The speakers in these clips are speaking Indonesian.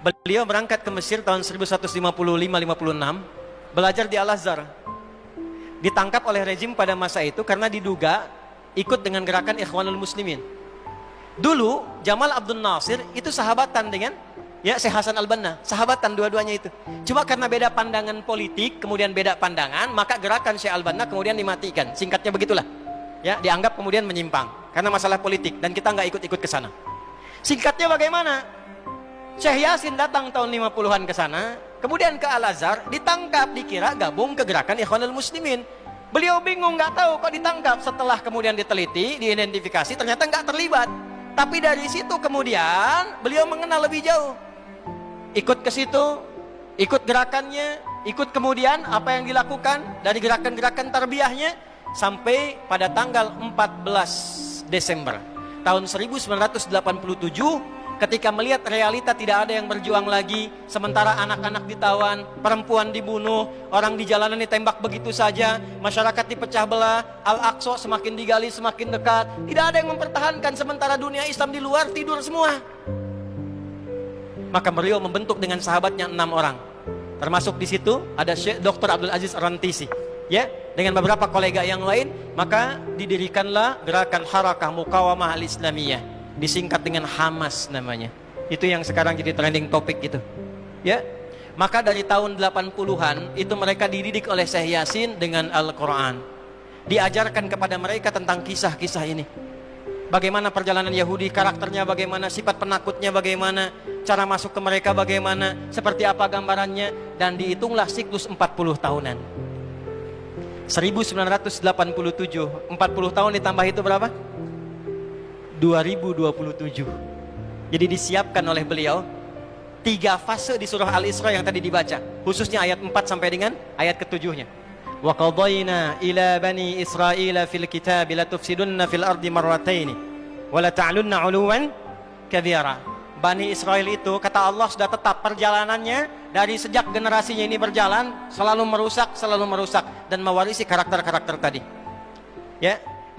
Beliau berangkat ke Mesir tahun 1155-56, belajar di Al-Azhar. Ditangkap oleh rezim pada masa itu karena diduga ikut dengan gerakan Ikhwanul Muslimin. Dulu Jamal Abdul Nasir itu sahabatan dengan Syekh Hasan Al-Banna, sahabatan dua-duanya itu. Cuma karena beda pandangan politik, kemudian beda pandangan, maka gerakan Syekh Al-Banna kemudian dimatikan. Singkatnya begitulah. Dianggap kemudian menyimpang karena masalah politik dan kita nggak ikut-ikut ke sana. Singkatnya bagaimana? Syekh Yasin datang tahun 50-an ke sana, kemudian ke Al-Azhar, ditangkap, dikira gabung ke gerakan Ikhwanul Muslimin. Beliau bingung, nggak tahu kok ditangkap. Setelah kemudian diteliti, diidentifikasi, ternyata nggak terlibat. Tapi dari situ kemudian beliau mengenal lebih jauh. Ikut ke situ, ikut gerakannya, ikut kemudian apa yang dilakukan dari gerakan-gerakan tarbiyahnya sampai pada tanggal 14 Desember tahun 1987 ketika melihat realita tidak ada yang berjuang lagi, sementara anak-anak ditawan, perempuan dibunuh, orang di jalanan ditembak begitu saja, masyarakat dipecah belah, Al-Aqsa semakin digali semakin dekat, tidak ada yang mempertahankan, sementara dunia Islam di luar tidur semua. Maka beliau membentuk dengan sahabatnya 6 orang, termasuk di situ ada Syekh Dr. Abdul Aziz Ar-Rantisi, dengan beberapa kolega yang lain. Maka didirikanlah gerakan Harakah Muqawamah Al-Islamiyah, disingkat dengan Hamas namanya. Itu yang sekarang jadi trending topik itu. Maka dari tahun 80-an itu mereka dididik oleh Syekh Yasin dengan Al-Quran. Diajarkan kepada mereka tentang kisah-kisah ini. Bagaimana perjalanan Yahudi, karakternya bagaimana, sifat penakutnya bagaimana, cara masuk ke mereka bagaimana, seperti apa gambarannya, dan dihitunglah siklus 40 tahunan. 1987, 40 tahun ditambah itu berapa? 2027. Jadi disiapkan oleh beliau 3 fase di surah Al-Isra yang tadi dibaca, khususnya ayat 4 sampai dengan ayat ke-7-nya. Wa qadayna ila bani Israila fil kitab la tufsidunna fil ardi marrataini wa la ta'lunna 'uluwan kabira. Bani Israel itu kata Allah sudah tetap perjalanannya dari sejak generasinya ini berjalan selalu merusak dan mewarisi karakter-karakter tadi.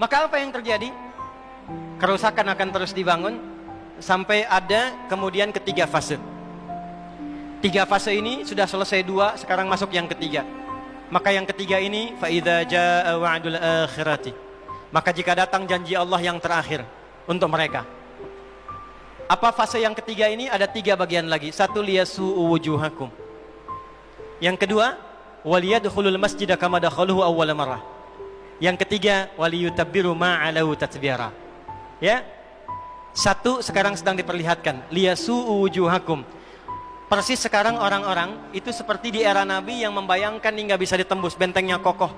Maka apa yang terjadi? Kerusakan akan terus dibangun sampai ada kemudian ketiga fase. 3 fase ini sudah selesai 2, sekarang masuk yang ketiga. Maka yang ketiga ini fa idza jaa wa'dul akhirati, maka jika datang janji Allah yang terakhir untuk mereka. Apa fase yang ketiga ini? Ada 3 bagian lagi. 1, liyasu'u wujuhakum. Yang kedua, waliyadkhulul masjida kama dakhaluhu awwal marrah. Yang ketiga, waliyutabbiru ma'alahu tatbira. 1 sekarang sedang diperlihatkan, liyasu'u wujuhakum. Persis sekarang orang-orang itu seperti di era Nabi yang membayangkan hingga bisa ditembus, bentengnya kokoh,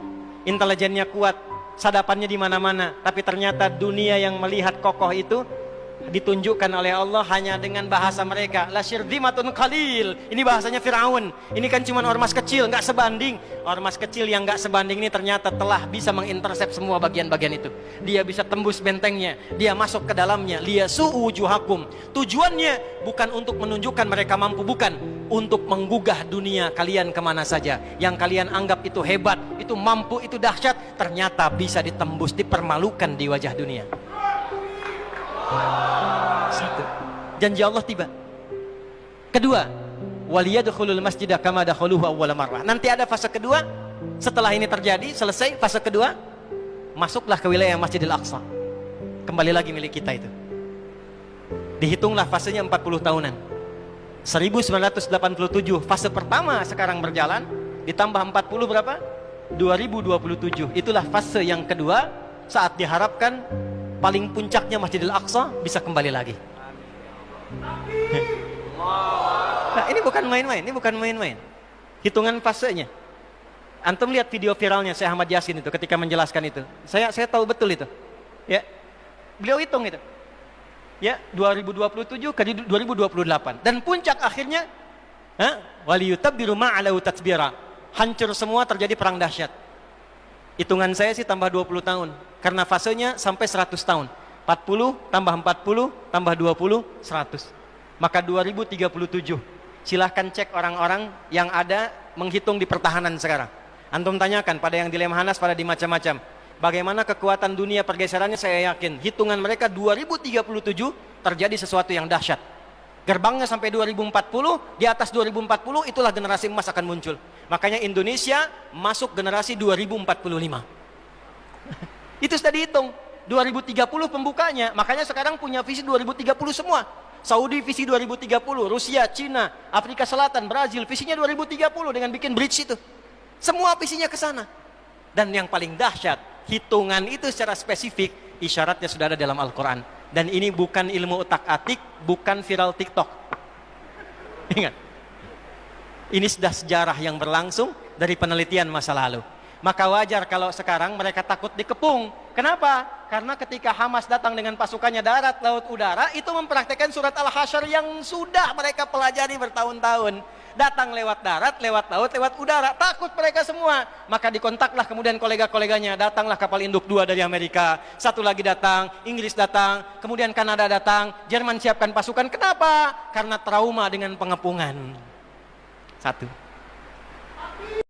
intelijennya kuat, sadapannya di mana-mana, tapi ternyata dunia yang melihat kokoh itu ditunjukkan oleh Allah hanya dengan bahasa mereka, la syirzimatun qalil. Ini bahasanya Firaun. Ini kan cuma ormas kecil, nggak sebanding. Ormas kecil yang nggak sebanding ini ternyata telah bisa mengintersep semua bagian-bagian itu. Dia bisa tembus bentengnya, dia masuk ke dalamnya. Liyasu'u wujuhakum. Tujuannya bukan untuk menunjukkan mereka mampu, bukan, untuk menggugah dunia kalian kemana saja. Yang kalian anggap itu hebat, itu mampu, itu dahsyat, ternyata bisa ditembus, dipermalukan di wajah dunia. 1, janji Allah tiba. Kedua, waliyadkhulul masjidah kama dakhaluhu awwal marrah. Nanti ada fase kedua. Setelah ini terjadi, selesai fase kedua, masuklah ke wilayah Masjidil Aqsa. Kembali lagi milik kita itu. Dihitunglah fasenya 40 tahunan. 1987 fase pertama sekarang berjalan, ditambah 40 berapa? 2027. Itulah fase yang kedua, saat diharapkan paling puncaknya Masjidil Aqsa bisa kembali lagi. Nah, ini bukan main-main, hitungan fasenya. Antum lihat video viralnya Syekh Ahmad Yasin itu ketika menjelaskan itu. Saya tahu betul itu. Beliau hitung itu. 2027 ke 2028, dan puncak akhirnya waliyutabbiru ma'alahu tatbira. Hancur semua, terjadi perang dahsyat. Hitungan saya sih tambah 20 tahun. Karena fasenya sampai 100 tahun. 40 tambah 40 tambah 20, 100. Maka 2037. Silahkan cek orang-orang yang ada menghitung di pertahanan sekarang. Antum tanyakan pada yang di Lemhanas, pada di macam-macam. Bagaimana kekuatan dunia pergeserannya, saya yakin hitungan mereka 2037 terjadi sesuatu yang dahsyat. Gerbangnya sampai 2040, di atas 2040 itulah generasi emas akan muncul. Makanya Indonesia masuk generasi 2045. Itu sudah dihitung. 2030 pembukanya. Makanya sekarang punya visi 2030 semua. Saudi visi 2030, Rusia, Cina, Afrika Selatan, Brazil visinya 2030 dengan bikin bridge itu. Semua visinya ke sana. Dan yang paling dahsyat, hitungan itu secara spesifik isyaratnya sudah ada dalam Al-Quran. Dan ini bukan ilmu utak-atik, bukan viral TikTok. Ingat, ini sudah sejarah yang berlangsung dari penelitian masa lalu. Maka wajar kalau sekarang mereka takut dikepung. Kenapa? Karena ketika Hamas datang dengan pasukannya darat, laut, udara, itu mempraktekkan surat Al-Hasyr yang sudah mereka pelajari bertahun-tahun. Datang lewat darat, lewat laut, lewat udara. Takut mereka semua. Maka dikontaklah kemudian kolega-koleganya. Datanglah kapal induk 2 dari Amerika. Satu lagi datang, Inggris datang. Kemudian Kanada datang. Jerman siapkan pasukan. Kenapa? Karena trauma dengan pengepungan. Satu.